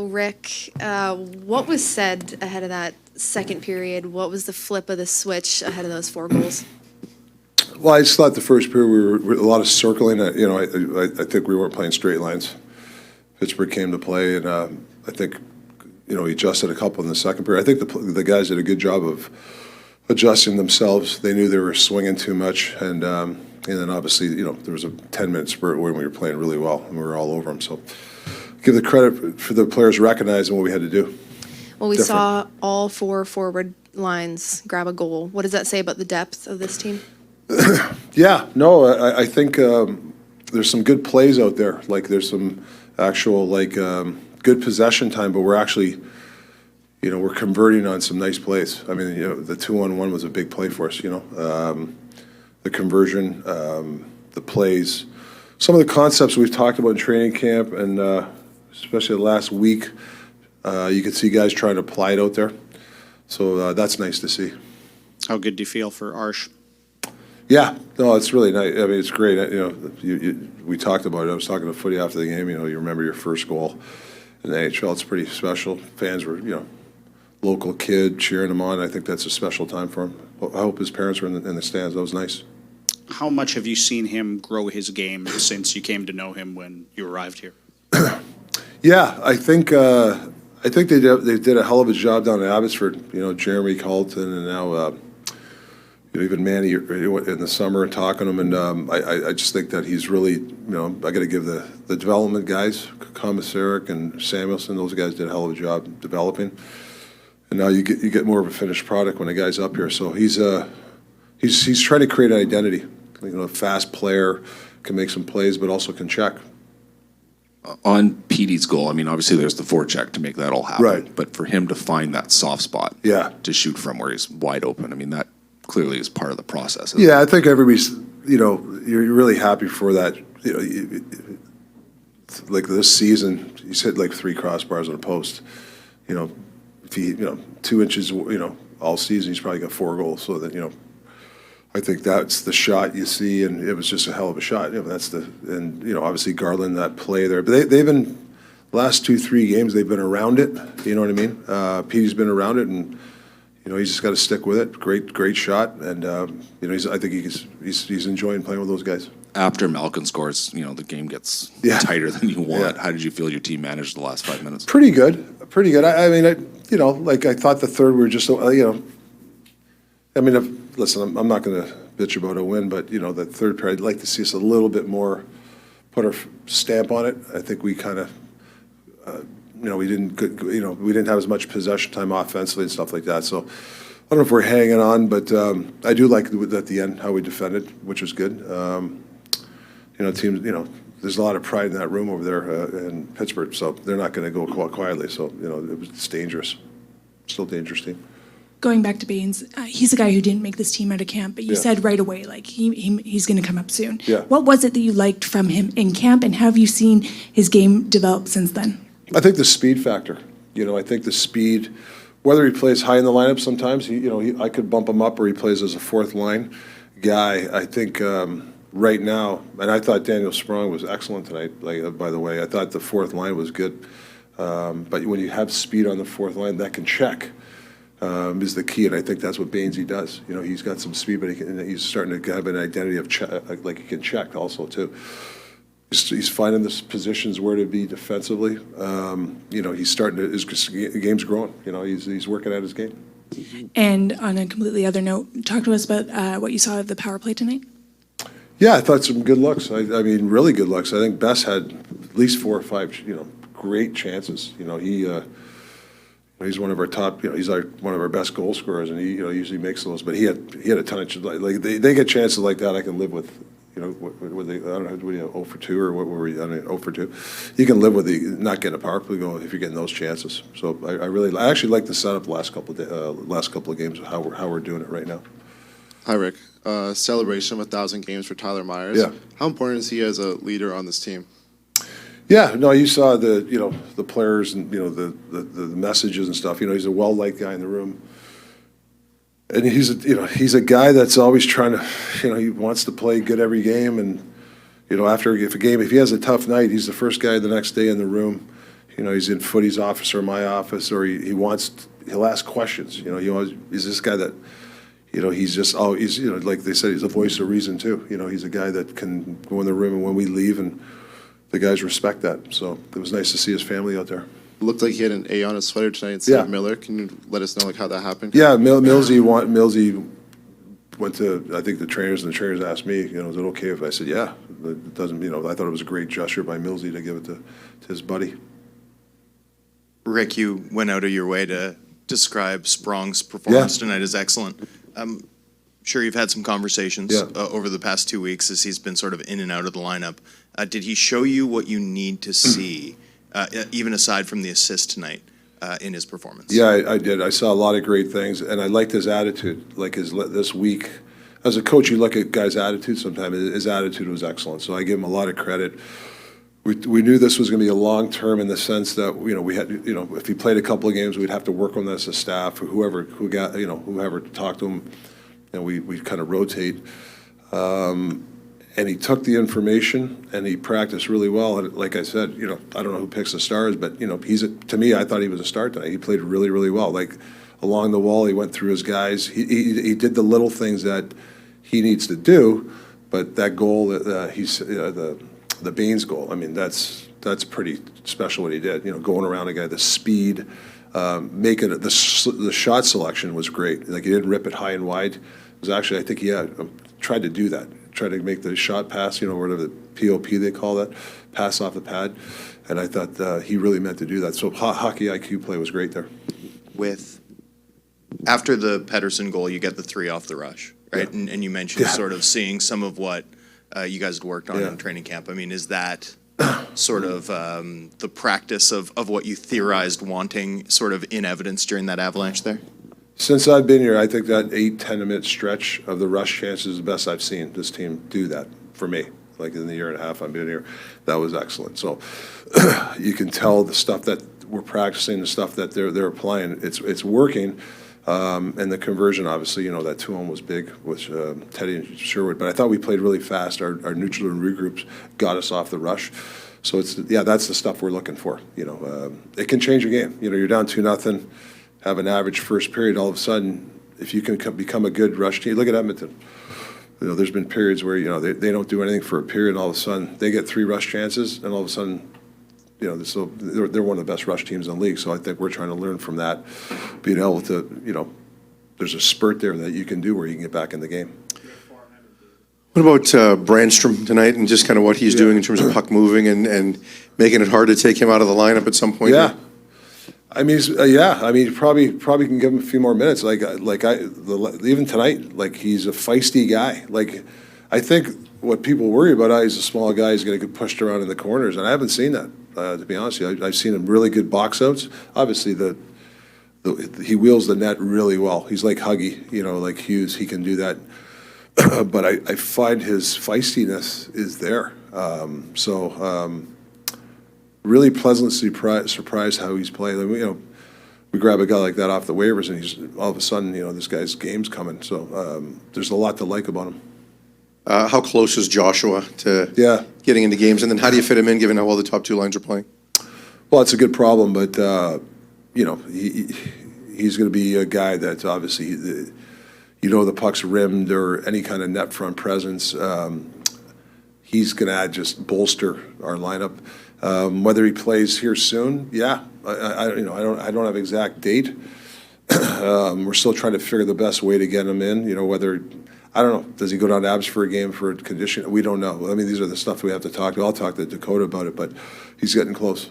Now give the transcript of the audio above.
Rick, what was said ahead of that second period? What was the flip of the switch ahead of those 4 goals? Well, I just thought the first period we were a lot of circling. I think we weren't playing straight lines. Pittsburgh came to play, and I think he adjusted a couple in the second period. I think the guys did a good job of adjusting themselves. They knew they were swinging too much, and then obviously there was a 10-minute spurt when we were playing really well and we were all over them. So give the credit for the players recognizing what we had to do. Well, we saw all 4 forward lines grab a goal. What does that say about the depth of this team? Yeah, no, I think there's some good plays out there. Like there's some actual good possession time, but we're actually, we're converting on some nice plays. I mean, the 2-on-1 was a big play for us. The conversion, the plays, some of the concepts we've talked about in training camp, and especially the last week, you could see guys trying to apply it out there. So that's nice to see. How good do you feel for Arsh? Yeah, no, it's really nice. I mean, it's great. We talked about it. I was talking to Footy after the game. You remember your first goal in the NHL. It's pretty special. Fans were, local kid cheering him on. I think that's a special time for him. I hope his parents were in the stands. That was nice. How much have you seen him grow his game since you came to know him when you arrived here? Yeah, I think they did a hell of a job down in Abbotsford. Jeremy Carlton and now. Even Manny in the summer talking to him, and I just think that he's really, I got to give the development guys, Komisarek and Samuelson, those guys did a hell of a job developing. And now you get more of a finished product when the guy's up here. So he's trying to create an identity. A fast player, can make some plays, but also can check. On Petey's goal, I mean, obviously there's the forecheck to make that all happen. Right. But for him to find that soft spot, to shoot from where he's wide open, I mean, that clearly is part of the process. Yeah, I think everybody's, you're really happy for that. Like this season, he's hit like 3 crossbars on a post. If he, 2 inches, all season, he's probably got 4 goals. So that, I think that's the shot you see, and it was just a hell of a shot. Obviously Garland, that play there. But they've been, last 2-3 games, they've been around it. You know what I mean? Petey's been around it, and he's just got to stick with it. Great shot, and I think he's enjoying playing with those guys. After Malkin scores, the game gets tighter than you want. Yeah. How did you feel your team managed the last 5 minutes? Pretty good. I mean, I thought the third we were just, listen, I'm not going to bitch about a win, but the third period, I'd like to see us a little bit more put our stamp on it. I think we kind of. We didn't have as much possession time offensively and stuff like that. So I don't know if we're hanging on, but I do like at the end how we defended, which was good. Teams, there's a lot of pride in that room over there in Pittsburgh, so they're not going to go quietly. So it's dangerous, still dangerous team. Going back to Baines, he's a guy who didn't make this team out of camp, but you said right away, he's going to come up soon. Yeah. What was it that you liked from him in camp, and how have you seen his game develop since then? I think the speed factor. I think the speed, whether he plays high in the lineup sometimes, I could bump him up, or he plays as a 4th line guy. I think right now, and I thought Daniel Sprong was excellent tonight, by the way. I thought the 4th line was good. But when you have speed on the 4th line, that can check is the key, and I think that's what Bainesy does. He's got some speed, but he's starting to have an identity of he can check also, too. He's finding the positions where to be defensively. He's starting to, his game's growing. He's working at his game. And on a completely other note, talk to us about what you saw of the power play tonight. Yeah, I thought some good looks. I mean, really good looks. I think Bess had at least 4 or 5, great chances. He's one of our top. He's one of our best goal scorers, and he, usually makes those. But he had a ton of they get chances like that. I can live with. I don't know, what do you have, 0 for 2 or what were we? 0 for 2. You can live with not getting a power play goal if you're getting those chances. So I actually like the setup last couple of games. How we're doing it right now. Hi, Rick. Celebration of 1,000 games for Tyler Myers. Yeah. How important is he as a leader on this team? Yeah, no, you saw the players and the messages and stuff. He's a well-liked guy in the room. And he's a guy that's always trying to, he wants to play good every game. And, if he has a tough night, he's the first guy the next day in the room. You know, he's in Footy's office or my office, or he'll ask questions. You know, he's this guy that, you know, he's just always, you know, like they said, he's a voice of reason too. You know, he's a guy that can go in the room and when we leave, and the guys respect that. So it was nice to see his family out there. Looked like he had an A on his sweater tonight instead Yeah. of Miller. Can you let us know like how that happened? Yeah, Millsy went to, I think the trainers, and the trainers asked me, you know, is it okay if I said, yeah, it doesn't, you know, I thought it was a great gesture by Millsy to give it to his buddy. Rick, you went out of your way to describe Sprong's performance Yeah. tonight as excellent. I'm sure you've had some conversations Yeah. over the past 2 weeks as he's been sort of in and out of the lineup. Did he show you what you need to see, even aside from the assist tonight, in his performance? Yeah, I did. I saw a lot of great things, and I liked his attitude. Like this week, as a coach, you look at guys' attitude sometimes. His attitude was excellent, so I give him a lot of credit. We knew this was going to be a long term in the sense that, you know, we had, you know, if he played a couple of games, we'd have to work on this as a staff, or whoever talked to him, and we kind of rotate. And he took the information and he practiced really well. And like I said, you know, I don't know who picks the stars, but, you know, to me, I thought he was a star tonight. He played really, really well. Like along the wall, he went through his guys. He did the little things that he needs to do, but that goal, the Baines goal, I mean, that's pretty special what he did. You know, going around a guy, the speed, making it, the shot selection was great. Like he didn't rip it high and wide. It was actually, I think he tried to do that. Try to make the shot pass, you know, whatever the POP they call that, pass off the pad. And I thought he really meant to do that. So hockey IQ play was great there. After the Pettersson goal, you get the 3 off the rush, right? Yeah. And you mentioned Yeah. sort of seeing some of what you guys had worked on Yeah. in training camp. I mean, is that sort of the practice of what you theorized wanting sort of in evidence during that avalanche there? Since I've been here, I think that 8-10 minute stretch of the rush chance is the best I've seen this team do that for me. Like in the year and a half I've been here, that was excellent. So you can tell the stuff that we're practicing, the stuff that they're applying, it's working. And the conversion, obviously, you know, that 2-1 was big with Teddy and Sherwood. But I thought we played really fast. Our neutral and regroups got us off the rush. So that's the stuff we're looking for. You know, it can change a game. You know, you're down 2-0. Have an average first period, all of a sudden, if you can become a good rush team, look at Edmonton. You know, there's been periods where, you know, they don't do anything for a period, and all of a sudden, they get 3 rush chances, and all of a sudden, you know, so they're one of the best rush teams in the league. So I think we're trying to learn from that, being able to, you know, there's a spurt there that you can do where you can get back in the game. What about Brandstrom tonight and just kind of what he's doing in terms of puck moving and making it hard to take him out of the lineup at some point? Yeah. I mean, probably can give him a few more minutes. Even tonight, like he's a feisty guy. Like, I think what people worry about, he's a small guy, he's going to get pushed around in the corners, and I haven't seen that. To be honest with you, I've seen him really good box outs. Obviously, he wheels the net really well. He's like Huggy, you know, like Hughes. He can do that. But I find his feistiness is there. Really pleasantly surprised how he's playing. Like, you know, we grab a guy like that off the waivers, and he's all of a sudden, you know, this guy's game's coming. So there's a lot to like about him. How close is Joshua to getting into games? And then how do you fit him in, given how well the top 2 lines are playing? Well, it's a good problem, but, you know, he's going to be a guy that's obviously, you know, the puck's rimmed or any kind of net front presence. He's going to just bolster our lineup. Whether he plays here soon, yeah, I don't have exact date. We're still trying to figure the best way to get him in. You know, whether I don't know, does he go down to Abs for a game for a condition? We don't know. I mean, these are the stuff we have to talk to. I'll talk to Dakota about it, but he's getting close.